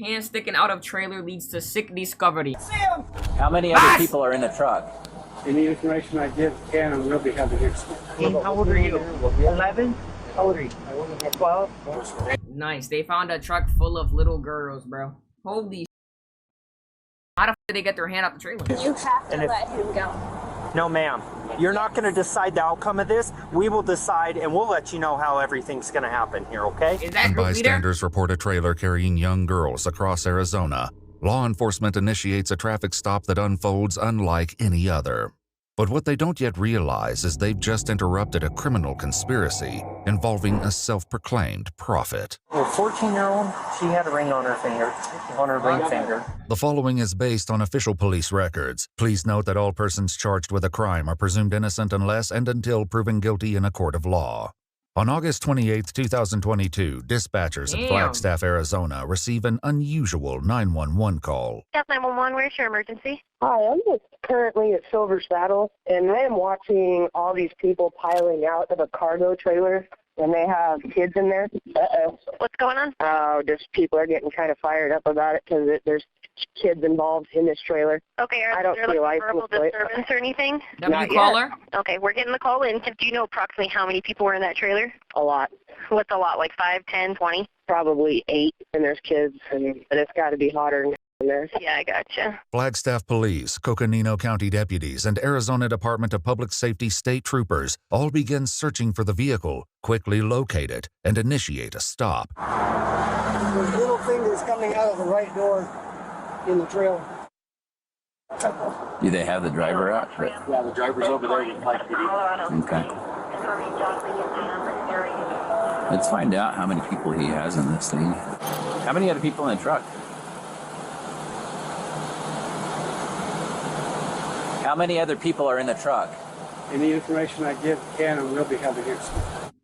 Hand sticking out of trailer leads to sick discovery. How many other people are in the truck? Any information I give can and will be having here. How old are you? 11? How old are you? 12? Nice. They found a truck full of little girls, bro. Holy. How the f did they get their hand out the trailer? You have to let him go. No, ma'am. You're not going to decide the outcome of this. We will decide, and we'll let you know how everything's going to happen here, okay? Is that And group leader? bystanders report a trailer carrying young girls across Arizona. Law enforcement initiates a traffic stop that unfolds unlike any other. But what they don't yet realize is they've just interrupted a criminal conspiracy involving a self-proclaimed prophet. Well, 14-year-old, she had a ring on her finger, on her ring finger. The following is based on official police records. Please note that all persons charged with a crime are presumed innocent unless and until proven guilty in a court of law. On August 28, 2022, dispatchers at Flagstaff, Arizona receive an unusual 911 call. Staff 911, where's your emergency? Hi, I'm just currently at Silver Saddle, and I am watching all these people piling out of a cargo trailer, and they have kids in there. Uh-oh. What's going on? Just people are getting kind of fired up about it because there's kids involved in this trailer. Okay, I don't see a license verbal plate. disturbance or anything? W caller? Okay, we're getting the call in. Do you know approximately how many people were in that trailer? A lot. What's a lot, like 5, 10, 20? Probably 8, and there's kids, but it's got to be hotter in there. Yeah, I gotcha. Flagstaff Police, Coconino County deputies, and Arizona Department of Public Safety state troopers all begin searching for the vehicle, quickly locate it, and initiate a stop. There's little fingers coming out of the right door in the trailer. Do they have the driver out? Yeah, the driver's over there with Mike. Okay. Let's find out how many people he has in this thing. How many other people in the truck? How many other people are in the truck? Any information I give can and will be having here.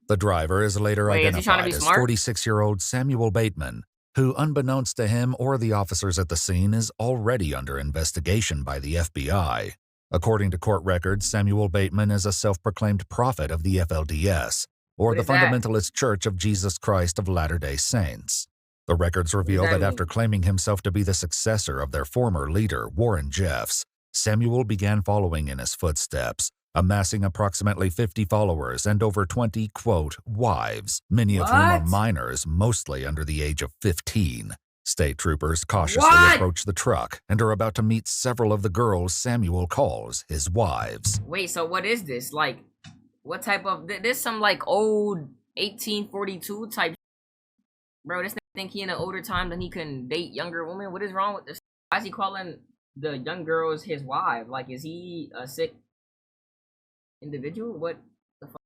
The driver is later Wait, is he trying to identified be as smart? 46-year-old Samuel Bateman, who, unbeknownst to him or the officers at the scene, is already under investigation by the FBI. According to court records, Samuel Bateman is a self-proclaimed prophet of the FLDS, or What the is that? Fundamentalist Church of Jesus Christ of Latter-day Saints. The records reveal that that mean? after claiming himself to be the successor of their former leader, Warren Jeffs, Samuel began following in his footsteps, amassing approximately 50 followers and over 20, quote, wives, many of whom are What? minors, mostly under the age of 15. State troopers cautiously What? approach the truck and are about to meet several of the girls Samuel calls his wives. Wait, so what is this? Like, what type of... This some, like, old 1842 type... Bro, this nigga think he in an older time than he can date younger women? What is wrong with this? Why is he calling the young girls his wife? Like, is he a sick individual? What the fuck?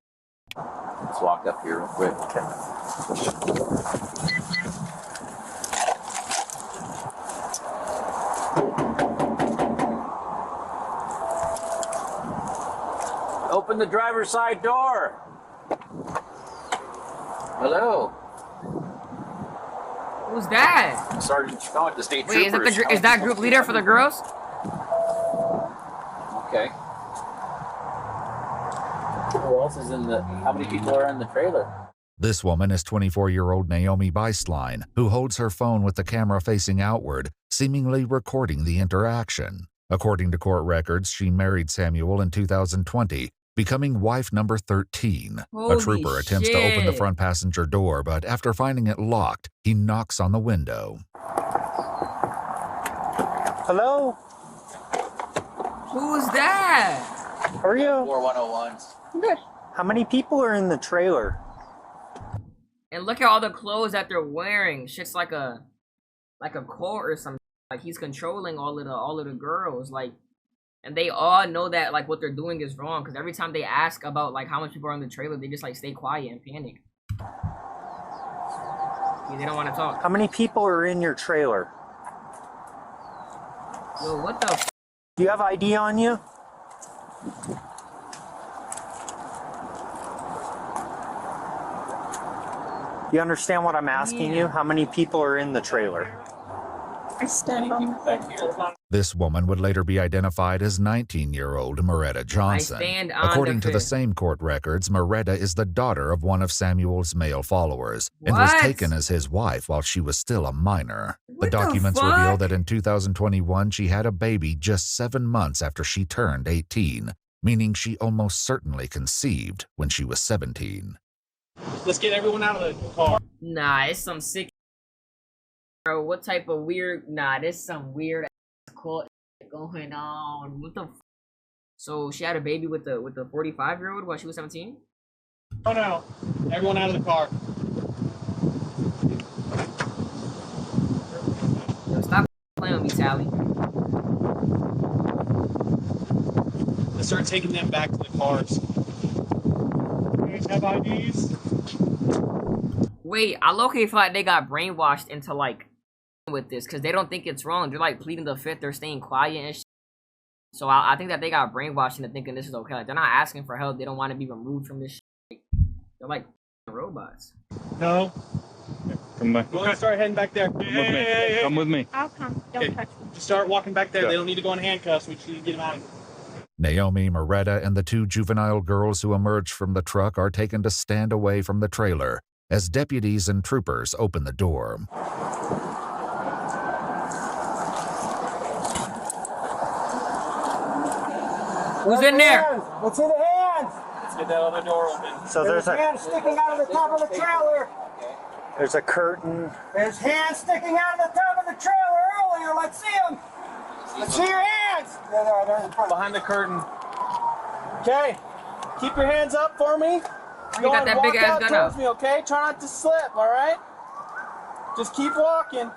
Let's walk up here real quick. Open the driver's side door. Hello. Who's that? Sergeant Scott, the state Wait, troopers. is that group leader for the girls? Okay. Who else is in the... How many people are in the trailer? This woman is 24-year-old Naomi Beislein, who holds her phone with the camera facing outward, seemingly recording the interaction. According to court records, she married Samuel in 2020, becoming wife number 13. Holy A trooper attempts to open the shit. front passenger door, but after finding it locked, he knocks on the window. Hello? Who's that? How are you? 4101s. How many people are in the trailer? And look at all the clothes that they're wearing. Shit's like a cult or something. Like he's controlling all of the girls. Like, and they all know that like what they're doing is wrong. Because every time they ask about like how much people are in the trailer, they just like stay quiet and panic. Yeah, they don't want to talk. How many people are in your trailer? Yo, what the? Do you have ID on you? You understand what I'm asking you? How many people are in the trailer? I stand on This woman would later be identified as 19-year-old Moretta Johnson. stand on According the to the fence. same court records, Moretta is the daughter of one of Samuel's male followers and was What? taken as his wife while she was still a minor. What The the documents reveal fuck? that in 2021 she had a baby just 7 months after she turned 18, meaning she almost certainly conceived when she was 17. Let's get everyone out of the car. Nah, it's some sick. Bro, what type of weird? Nah, there's some weird cult going on. What the? So she had a baby with the 45-year-old while she was 17. Oh no! Everyone out of the car. Yo, stop playing with me, Tally. Let's start taking them back to the cars. You guys have IDs? Wait, I low-key feel like they got brainwashed into like with this because they don't think it's wrong. They're like pleading the fifth. They're staying quiet and shit. So I think that they got brainwashed into thinking this is okay. Like, they're not asking for help. They don't want to be removed from this shit. They're like robots. No. Come back. We're gonna start heading back there. Come with me. I'll come. Don't touch me. Just start walking back there. They don't need to go in handcuffs. We just need to get them out of here. Naomi, Moretta, and the 2 juvenile girls who emerged from the truck are taken to stand away from the trailer as deputies and troopers open the door. Who's in there? Let's see the hands. Let's get that other door open. So There's hands sticking out of the top of the trailer. there's a curtain. There's hands sticking out of the top of the trailer earlier. Let's see them. Let's see your hands. There they are. They're in front. Behind the curtain. Okay. Keep your hands up for me. You got that big ass gun towards out. me, okay? Try not to slip, all right? Just keep walking.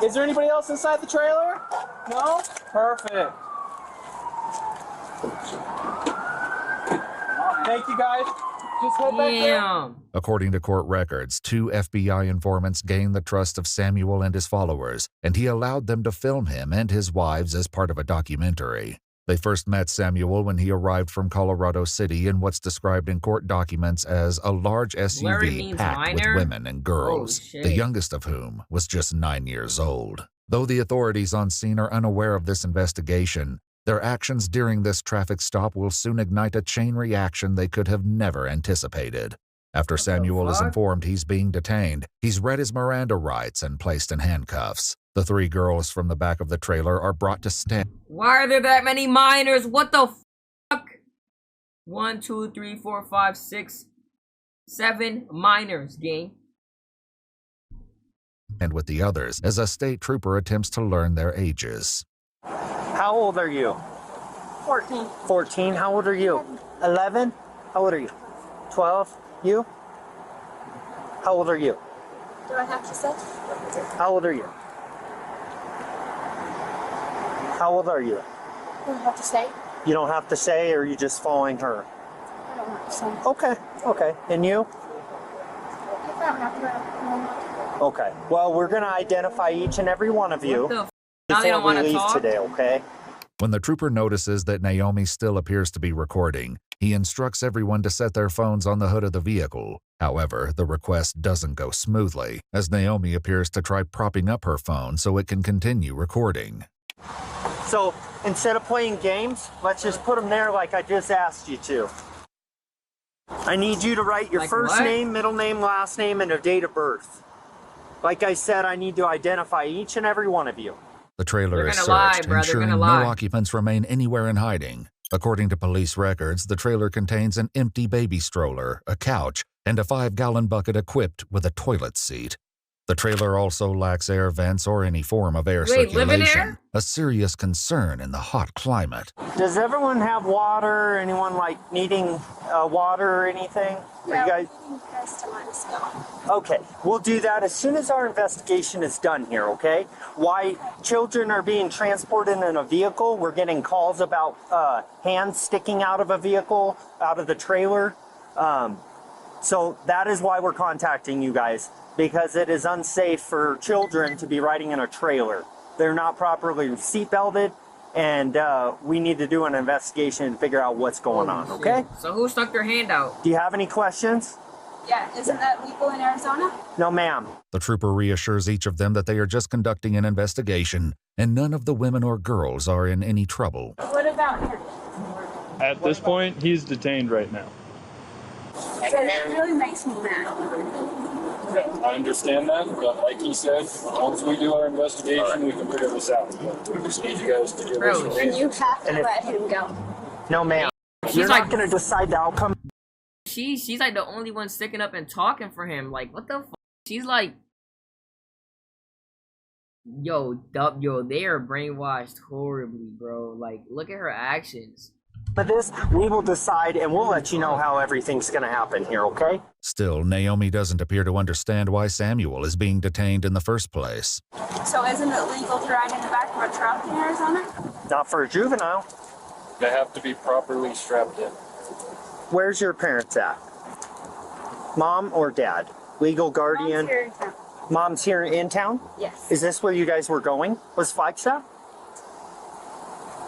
Is there anybody else inside the trailer? No? Perfect. Thank you, guys. Just head back there. Damn. According to court records, 2 FBI informants gained the trust of Samuel and his followers, and he allowed them to film him and his wives as part of a documentary. They first met Samuel when he arrived from Colorado City in what's described in court documents as a large Larry SUV means packed minor? with women and girls, Oh, shit. the youngest of whom was just 9 years old. Though the authorities on scene are unaware of this investigation, their actions during this traffic stop will soon ignite a chain reaction they could have never anticipated. After Samuel is fuck? informed he's being detained, he's read his Miranda rights and placed in handcuffs. The 3 girls from the back of the trailer are brought to stand. Why are there that many minors? What the fuck? 1, 2, 3, 4, 5, 6, 7 minors, gang. And with the others as a state trooper attempts to learn their ages. How old are you? 14. 14. How old are you? 11. How old are you? 12. You? How old are you? Do I have to say? How old are you? How old are you? Do I have to say? You don't have to say, or are you just following her? I don't have to say. Okay. Okay. And you? If I don't have to, I don't have to. Okay. Well, we're going to identify each and every one of you What the f? Now they before don't want we to leave talk? today, okay? When the trooper notices that Naomi still appears to be recording, he instructs everyone to set their phones on the hood of the vehicle. However, the request doesn't go smoothly, as Naomi appears to try propping up her phone so it can continue recording. So instead of playing games, let's just put them there like I just asked you to. I need you to write your Like first what? name, middle name, last name, and a date of birth. Like I said, I need to identify each and every one of you. The trailer They're is gonna lie, searched, bro. They're ensuring gonna no lie. occupants remain anywhere in hiding. According to police records, the trailer contains an empty baby stroller, a couch, and a 5-gallon bucket equipped with a toilet seat. The trailer also lacks air vents or any form of air Wait, live in circulation, there? a serious concern in the hot climate. Does everyone have water? Anyone like needing water or anything? Are you guys? That's to let us go. Okay, we'll do that as soon as our investigation is done here, okay? Why children are being transported in a vehicle, we're getting calls about hands sticking out of a vehicle, out of the trailer. So that is why we're contacting you guys, because it is unsafe for children to be riding in a trailer. They're not properly seat belted, and we need to do an investigation and figure out what's going on, okay? So who stuck their hand out? Do you have any questions? Yeah, isn't that legal in Arizona? No, ma'am. The trooper reassures each of them that they are just conducting an investigation and none of the women or girls are in any trouble. What about her? At this point, he's detained right now. It really makes me mad. I understand that, but like he said, once we do our investigation, we can figure this out. We just need you guys to give us Bro, a And you have to let him go. No, ma'am. She's You're like- not going to decide the outcome. she's like the only one sticking up and talking for him. Like, what the f? She's like, yo, they are brainwashed horribly, bro. Like, look at her actions. But this, we will decide, and we'll let you know how everything's going to happen here, okay? Still, Naomi doesn't appear to understand why Samuel is being detained in the first place. So isn't it legal to ride in the back of a truck in Arizona? Not for a juvenile. They have to be properly strapped in. Where's your parents at? Mom or dad? Legal guardian? Mom's here in town. Mom's here in town? Yes. Is this where you guys were going? Was Flagstaff?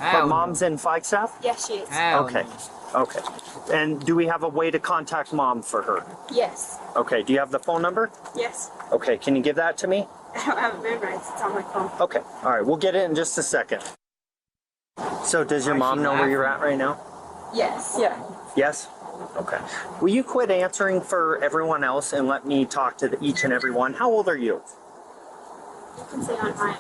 But mom's in Flagstaff? Yes, she is. Okay. Okay. And do we have a way to contact mom for her? Yes. Okay. Do you have the phone number? Yes. Okay. Can you give that to me? I don't have it memorized. It's on my phone. Okay. All right. We'll get it in just a second. So does your mom know where you're at right now? Yes. Yeah. Yes? Okay. Will you quit answering for everyone else and let me talk to each and every one? How old are you? You can say on mine.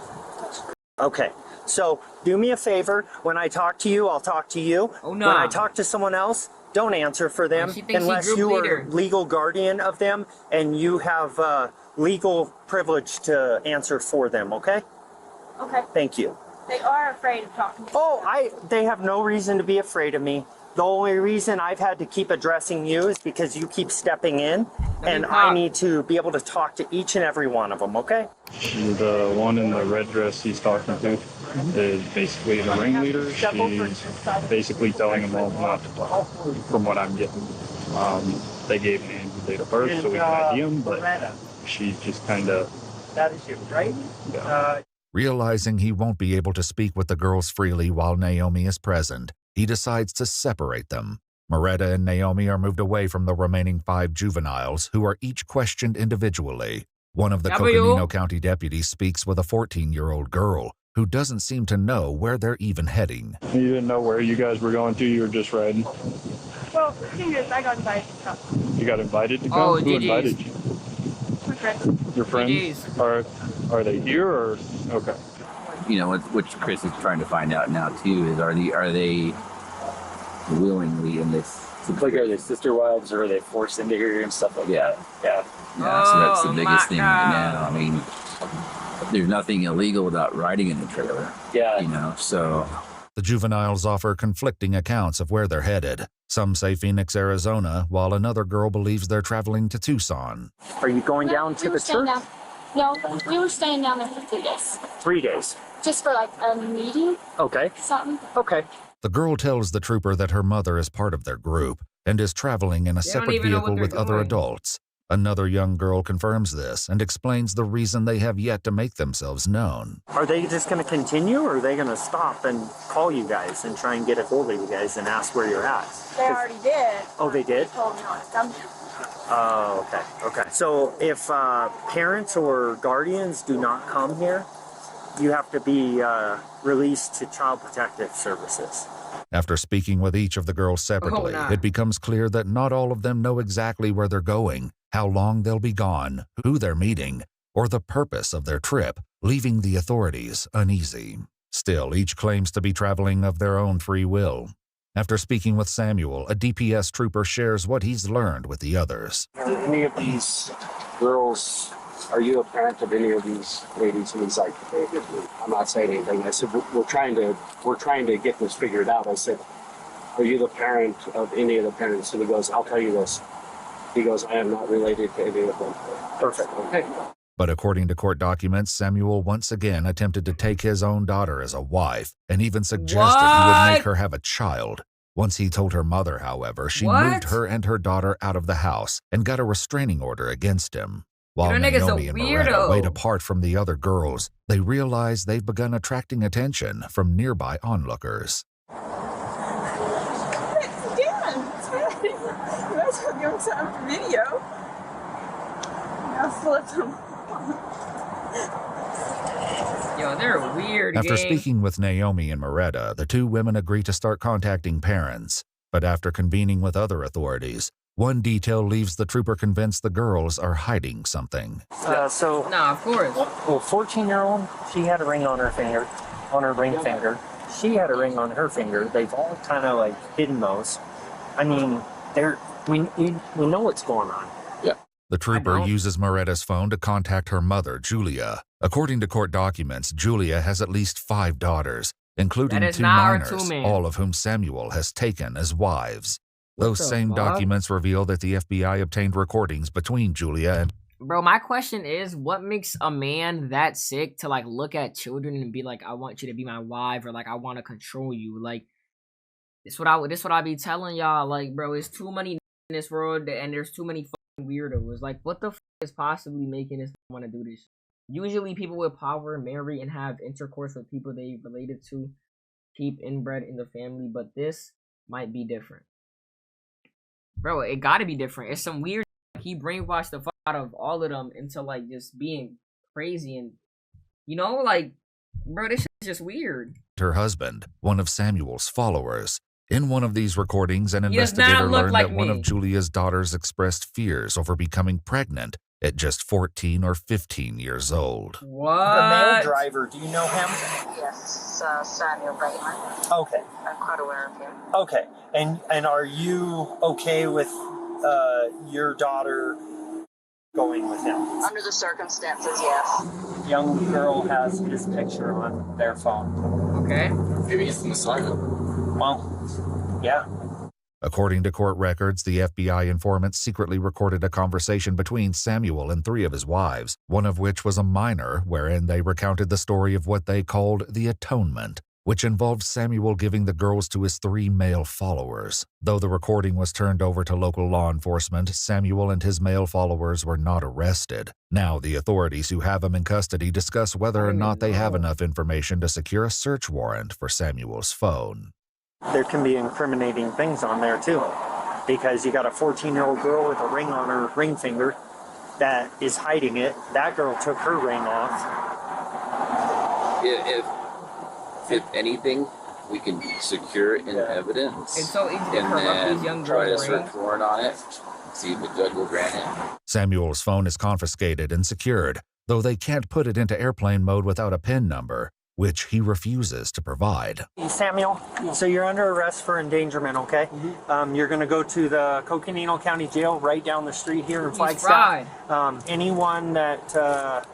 Okay. So do me a favor. When I talk to you, I'll talk to you. Oh, no. When I talk to someone else, don't answer for them She thinks she unless group you leader. are legal guardian of them and you have legal privilege to answer for them, okay? Okay. Thank you. They are afraid of talking to Oh, they have no reason to be afraid of me. The only reason I've had to keep addressing you is because you keep stepping in, and I need to be able to talk to each and every one of them, okay? The one in the red dress he's talking to is basically the ringleader. She's basically telling him all not to talk, from what I'm getting. They gave me the date of birth so we can ID him, but she just kind of... That is you, right? Yeah. Realizing he won't be able to speak with the girls freely while Naomi is present, he decides to separate them. Moretta and Naomi are moved away from the remaining 5 juveniles, who are each questioned individually. One of the Coconino County deputies speaks with a 14-year-old girl, who doesn't seem to know where they're even heading. You didn't know where you guys were going to, you were just riding? Well, the thing is, I got invited to come. You got invited to come? Oh, Who GG's. invited you? My friend. Your friends? Are they here or... Okay. You know, what Chris is trying to find out now too is are they willingly in this? Like, are they sister wives or are they forced into here and stuff like that? Yeah. Yeah, so that's the Oh, biggest my thing God. right now. I mean, there's nothing illegal about riding in the trailer. Yeah. You know, so The juveniles offer conflicting accounts of where they're headed. Some say Phoenix, Arizona, while another girl believes they're traveling to Tucson. Are you going down to the church? No, we were staying down there for 3 days. 3 days. Just for like a meeting, Okay. something. Okay. The girl tells the trooper that her mother is part of their group and is traveling in a They don't separate even know vehicle what with they're other doing. adults. Another young girl confirms this and explains the reason they have yet to make themselves known. Are they just going to continue, or are they going to stop and call you guys and try and get a hold of you guys and ask where you're at? They already did. Oh, they did? They told me not to come here. Oh, okay. Okay. So if parents or guardians do not come here, you have to be released to Child Protective Services. After speaking with each of the girls separately, nah. it becomes clear that not all of them know exactly where they're going, how long they'll be gone, who they're meeting, or the purpose of their trip, leaving the authorities uneasy. Still, each claims to be traveling of their own free will. After speaking with Samuel, a DPS trooper shares what he's learned with the others. Any of these girls, are you a parent of any of these ladies? And he's like, I'm not saying anything. I said, we're trying to get this figured out. I said, are you the parent of any of the parents? And he goes, I'll tell you this. He goes, I am not related to any of them. Perfect. Okay. But according to court documents, Samuel once again attempted to take his own daughter as a wife and even suggested he would make her have a child. Once he told her mother, however, she moved her and her daughter out of the house and got a restraining order against him. While That nigga's a Naomi and Moretta weirdo. wait apart from the other girls, they realize they've begun attracting attention from nearby onlookers. It's Dan. You guys have given some video. Yo, they're weird. After gang. speaking with Naomi and Moretta, the two women agree to start contacting parents. But after convening with other authorities, one detail leaves the trooper convinced the girls are hiding something. So, Nah, of course. well, 14-year-old, she had a ring on her finger, on her ring finger. She had a ring on her finger. They've all kind of like hidden those. I mean, we know what's going on. The trooper uses Moretta's phone to contact her mother, Julia. According to court documents, Julia has at least 5 daughters, including That is 2 not our minors, two-man. all of whom Samuel has taken as wives. Those the same fuck? documents reveal that the FBI obtained recordings between Julia and Bro, my question is, what makes a man that sick to like look at children and be like, I want you to be my wife, or like I want to control you? Like, this what I be telling y'all. Like, bro, it's too many in this world, and there's too many fucking weirdos. Like, what the is possibly making this want to do this? Usually, people with power marry and have intercourse with people they related to, keep inbred in the family. But this might be different, bro. It got to be different. It's some weird. He brainwashed the fuck out of all of them into like just being crazy, and you know, like, bro, this shit is just weird. her husband, one of Samuel's followers. In one of these recordings, an He does not investigator look learned like that one me. of Julia's daughters expressed fears over becoming pregnant at just 14 or 15 years old. What? The male driver, do you know him? Yes, Samuel Bateman. Okay. I'm quite aware of him. Okay. And are you okay with your daughter going with him? Under the circumstances, yes. Young girl has his picture on their phone. Okay. Maybe he's the Messiah. Well, yeah. According to court records, the FBI informant secretly recorded a conversation between Samuel and 3 of his wives, one of which was a minor, wherein they recounted the story of what they called the atonement, which involved Samuel giving the girls to his 3 male followers. Though the recording was turned over to local law enforcement, Samuel and his male followers were not arrested. Now the authorities who have him in custody discuss whether or not they have enough information to secure a search warrant for Samuel's phone. There can be incriminating things on there too, because you got a 14-year-old girl with a ring on her ring finger that is hiding it. That girl took her ring off. If anything, we can secure it in evidence. It's so easy to and corrupt then these young try to girls' search brains. warrant on it. See if the judge will grant it. Samuel's phone is confiscated and secured, though they can't put it into airplane mode without a PIN number, which he refuses to provide. Samuel, so you're under arrest for endangerment, okay? You're going to go to the Coconino County Jail right down the street here in Flagstaff. Anyone that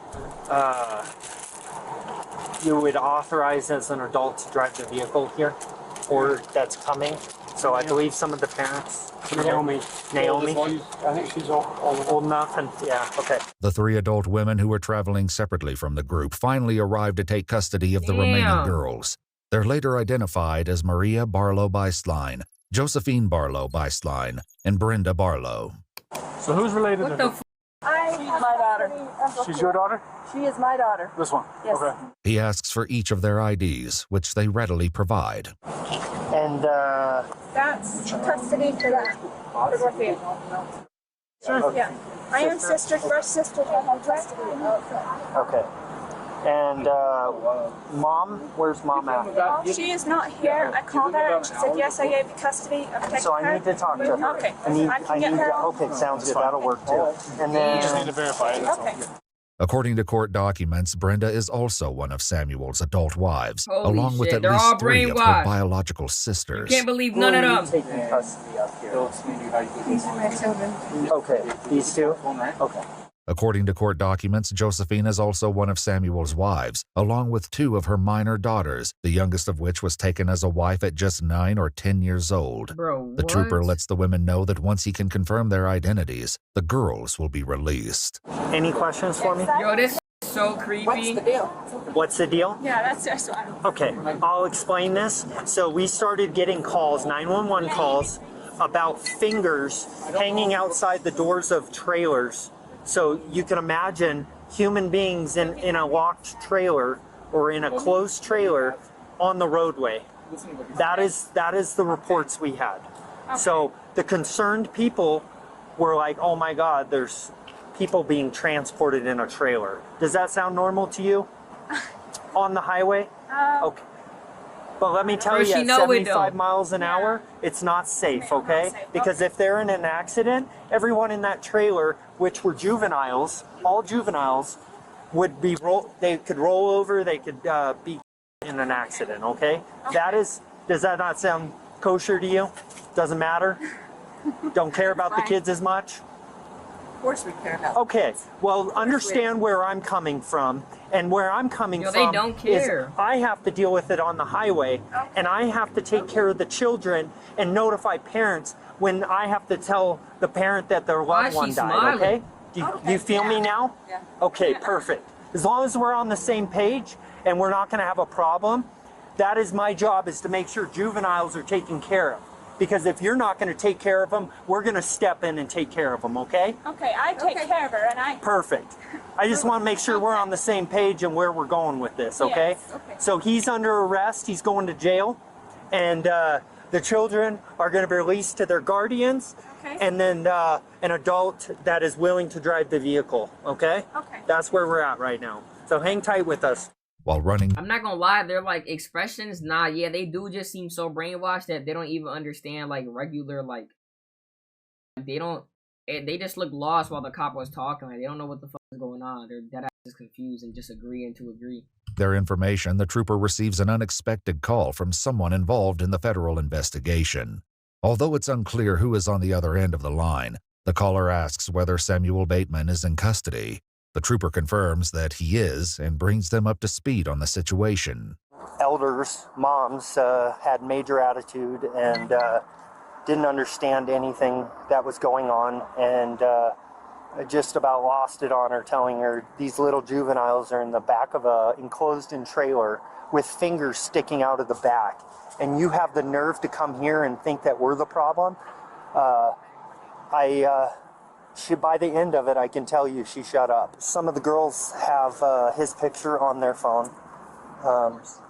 you would authorize as an adult to drive the vehicle here, or that's coming. So I believe some of the parents. Naomi. I think she's Old enough, and yeah, okay. The 3 adult women who were traveling separately from the group finally arrived to take custody of the remaining girls. They're later identified as Maria Barlow Beislein, Josephine Barlow Beislein, and Brenda Barlow. So who's related What to the her? She's my daughter. She's your daughter? She is my daughter. This one? Yes. Okay. He asks for each of their IDs, which they readily provide. And That's custody for that. For Dorothea. Sure. Yeah. I am sister, first sister to have custody. okay. And mom, where's mom at? She is not here. I called her and she said, yes, I gave you custody. I'm taking So I her. need to talk to her. Okay. I need can get her. okay, sounds good. That'll work too. And then Just need to verify it. Okay. According to court documents, Brenda is also one of Samuel's adult wives, Holy along with shit, at they're least all 3 of her brainwashed. biological sisters. Can't believe none of them. taking custody up here. These are my children. Okay, these 2? Okay. According to court documents, Josephine is also one of Samuel's wives, along with 2 of her minor daughters, the youngest of which was taken as a wife at just 9 or 10 years old. Bro, The trooper what? lets the women know that once he can confirm their identities, the girls will be released. Any questions for me? Yo, this is so creepy. What's the deal? Yeah, that's what I'm. Okay, I'll explain this. So we started getting calls, 911 calls, about fingers hanging outside the doors of trailers. So you can imagine human beings in a locked trailer or in a closed trailer on the roadway. That is the reports we had. So the concerned people were like, oh my God, there's people being transported in a trailer. Does that sound normal to you? On the highway? Okay. But let me tell you, at 75 miles an hour, it's not safe, okay? Because if they're in an accident, everyone in that trailer, which were juveniles, all juveniles, would be they could roll over, they could be in an accident, okay? Does that not sound kosher to you? Doesn't matter? Don't care about the kids as much? Of course we care about Okay, well, understand where I'm coming from. And where I'm coming from they don't care. is I have to deal with it on the highway, and I have to take care of the children and notify parents when I have to tell the parent that their loved one died, okay? Do you feel me now? Yeah. Okay, perfect. As long as we're on the same page and we're not going to have a problem, that is my job, is to make sure juveniles are taken care of. Because if you're not going to take care of them, we're going to step in and take care of them, okay? Okay, I take care of her, and I... Perfect. I just want to make sure we're on the same page and where we're going with this, okay? Yes, okay. So he's under arrest, he's going to jail, and the children are going to be released to their guardians, Okay. and then an adult that is willing to drive the vehicle, okay? Okay. That's where we're at right now. So hang tight with us. While running, I'm not gonna lie, they're like expressions. Nah, yeah, they do just seem so brainwashed that they don't even understand like regular like. They just look lost while the cop was talking. Like they don't know what the fuck is going on. They're dead ass confused and just agreeing to agree. their information, the trooper receives an unexpected call from someone involved in the federal investigation. Although it's unclear who is on the other end of the line, the caller asks whether Samuel Bateman is in custody. The trooper confirms that he is and brings them up to speed on the situation. Elders, moms, had major attitude and didn't understand anything that was going on, and just about lost it on her, telling her these little juveniles are in the back of a enclosed-in trailer with fingers sticking out of the back, and you have the nerve to come here and think that we're the problem. By the end of it, I can tell you she shut up. Some of the girls have his picture on their phone,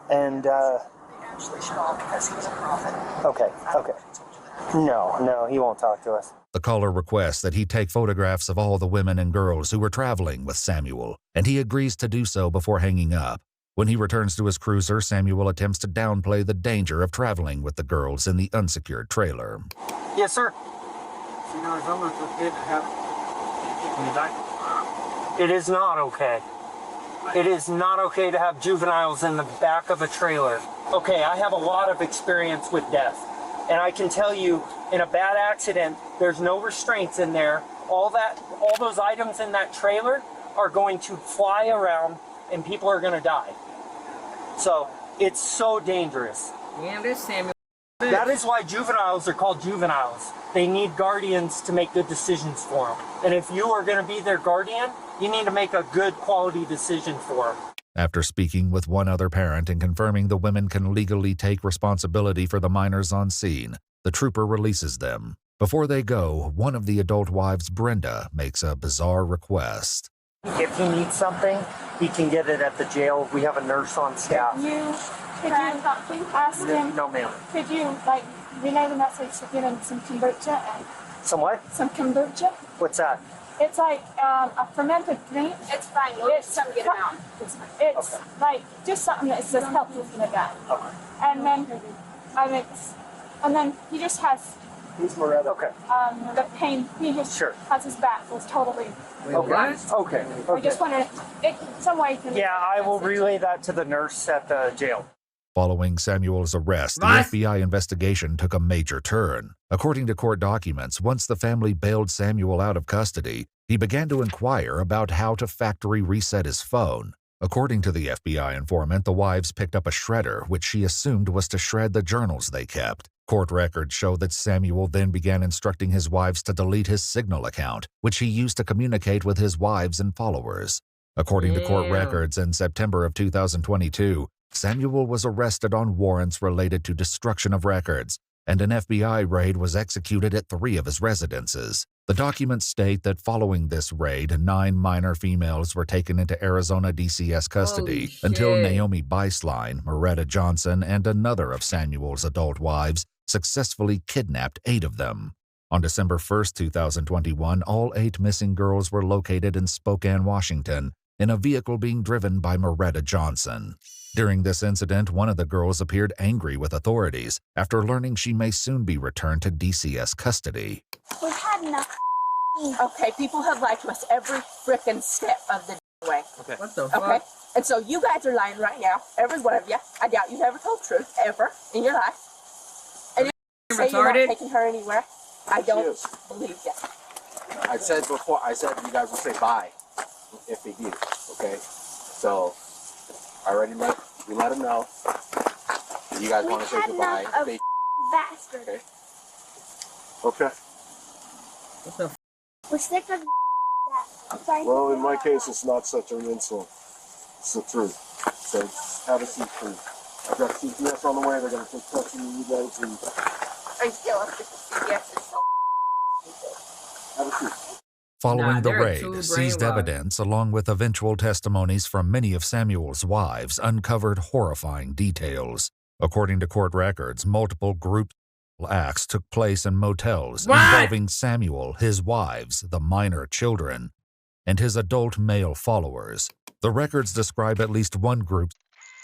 and Actually, shut off because he was a prophet. okay. No, he won't talk to us. The caller requests that he take photographs of all the women and girls who were traveling with Samuel, and he agrees to do so before hanging up. When he returns to his cruiser, Samuel attempts to downplay the danger of traveling with the girls in the unsecured trailer. Yes, sir. It is not okay. It is not okay to have juveniles in the back of a trailer. Okay, I have a lot of experience with death. And I can tell you, in a bad accident, there's no restraints in there. All those items in that trailer are going to fly around and people are going to die. So, it's so dangerous. Damn, this Samuel. That is why juveniles are called juveniles. They need guardians to make good decisions for them. And if you are going to be their guardian, you need to make a good quality decision for them. After speaking with one other parent and confirming the women can legally take responsibility for the minors on scene, the trooper releases them. Before they go, one of the adult wives, Brenda, makes a bizarre request. If he needs something, he can get it at the jail. We have a nurse on staff. Could you ask him? No, ma'am. Could you relay the message to give him some kombucha and Some what? some kombucha? What's that? It's like a fermented drink. It's fine. We'll just come get him out. It's Okay. like just something that's just helpful for the guy. Okay. And then and then he just has Who's Moretta? Okay. the pain. He just has his back was totally. Okay. I just wanted some way to. Yeah, I will relay that to the nurse at the jail. Following Samuel's arrest, the FBI investigation took a major turn. According to court documents, once the family bailed Samuel out of custody, he began to inquire about how to factory reset his phone. According to the FBI informant, the wives picked up a shredder, which she assumed was to shred the journals they kept. Court records show that Samuel then began instructing his wives to delete his Signal account, which he used to communicate with his wives and followers. According to court records, in September of 2022, Samuel was arrested on warrants related to destruction of records, and an FBI raid was executed at 3 of his residences. The documents state that following this raid, 9 minor females were taken into Arizona DCS custody until Naomi Beislein, Moretta Johnson, and another of Samuel's adult wives successfully kidnapped 8 of them. On December 1st, 2021, all 8 missing girls were located in Spokane, Washington, in a vehicle being driven by Moretta Johnson. During this incident, one of the girls appeared angry with authorities after learning she may soon be returned to DCS custody. We've had enough. Okay, people have lied to us every frickin' step of the way. Okay. What the fuck? Okay, and so you guys are lying right now, every one of you. I doubt you've ever told the truth, ever, in your life. And if you say you're not taking her anywhere, I don't believe you. I said before, I said you guys will say bye if they do, okay? So, I already let them know. You guys want to say goodbye. Bastard. Okay. Okay. What the f? We're sick of bastard. Well, in my case, it's not such an insult. It's the truth. So, have a seat, please. I've got CPS on the way. They're going to take custody of you guys and I still have to CPS is so have a seat. Following the they're raid, too seized brainwashed. evidence along with eventual testimonies from many of Samuel's wives uncovered horrifying details. According to court records, multiple group acts took place in motels involving Samuel, his wives, the minor children, and his adult male followers. The records describe at least one group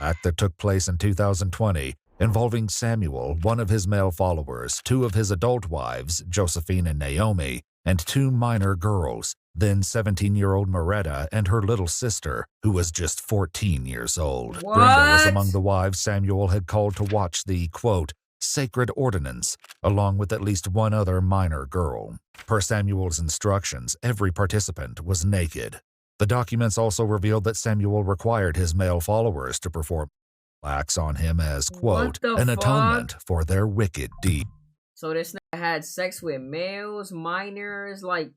act that took place in 2020 involving Samuel, one of his male followers, 2 of his adult wives, Josephine and Naomi, and 2 minor girls, then 17-year-old Moretta and her little sister, who was just 14 years old. What? Brenda was among the wives Samuel had called to watch the, quote, sacred ordinance, along with at least one other minor girl. Per Samuel's instructions, every participant was naked. The documents also revealed that Samuel required his male followers to perform acts on him as, quote, an atonement for their wicked deed. So this nigga had sex with males, minors, like,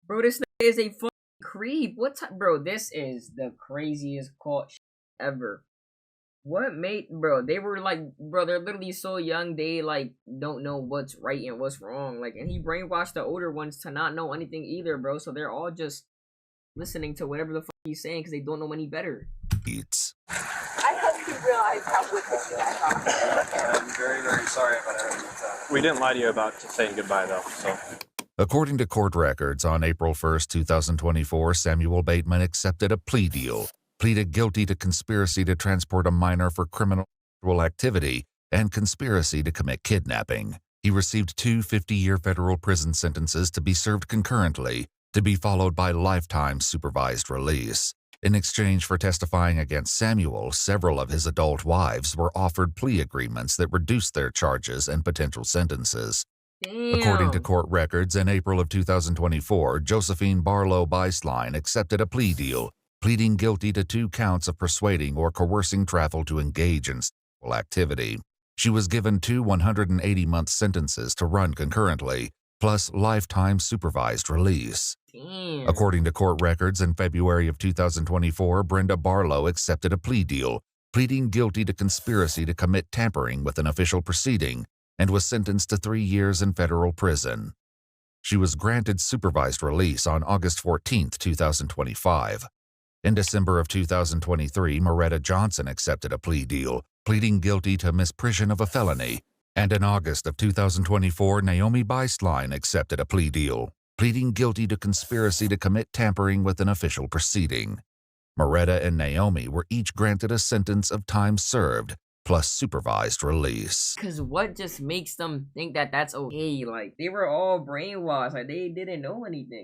bro, this nigga is a fucking creep. What type, bro? This is the craziest caught shit ever. What made, bro? They were like, bro, they're literally so young, they like don't know what's right and what's wrong. Like, and he brainwashed the older ones to not know anything either, bro. So they're all just listening to whatever the fuck he's saying because they don't know any better. I hope you realize how wicked you guys are. I'm very, very sorry about everything. We didn't lie to you about saying goodbye, though, so. According to court records, on April 1st, 2024, Samuel Bateman accepted a plea deal, pleaded guilty to conspiracy to transport a minor for criminal activity and conspiracy to commit kidnapping. He received 2 50-year federal prison sentences to be served concurrently, to be followed by lifetime supervised release. In exchange for testifying against Samuel, several of his adult wives were offered plea agreements that reduced their charges and potential sentences. Damn. According to court records, in April of 2024, Josephine Barlow Beislein accepted a plea deal, pleading guilty to 2 counts of persuading or coercing travel to engage in sexual activity. She was given 2 180-month sentences to run concurrently, plus lifetime supervised release. Damn. According to court records, in February of 2024, Brenda Barlow accepted a plea deal, pleading guilty to conspiracy to commit tampering with an official proceeding, and was sentenced to 3 years in federal prison. She was granted supervised release on August 14, 2025. In December of 2023, Moretta Johnson accepted a plea deal, pleading guilty to misprision of a felony, and in August of 2024, Naomi Beislein accepted a plea deal, pleading guilty to conspiracy to commit tampering with an official proceeding. Moretta and Naomi were each granted a sentence of time served, plus supervised release. Because what just makes them think that that's okay? Like, they were all brainwashed. Like, they didn't know anything.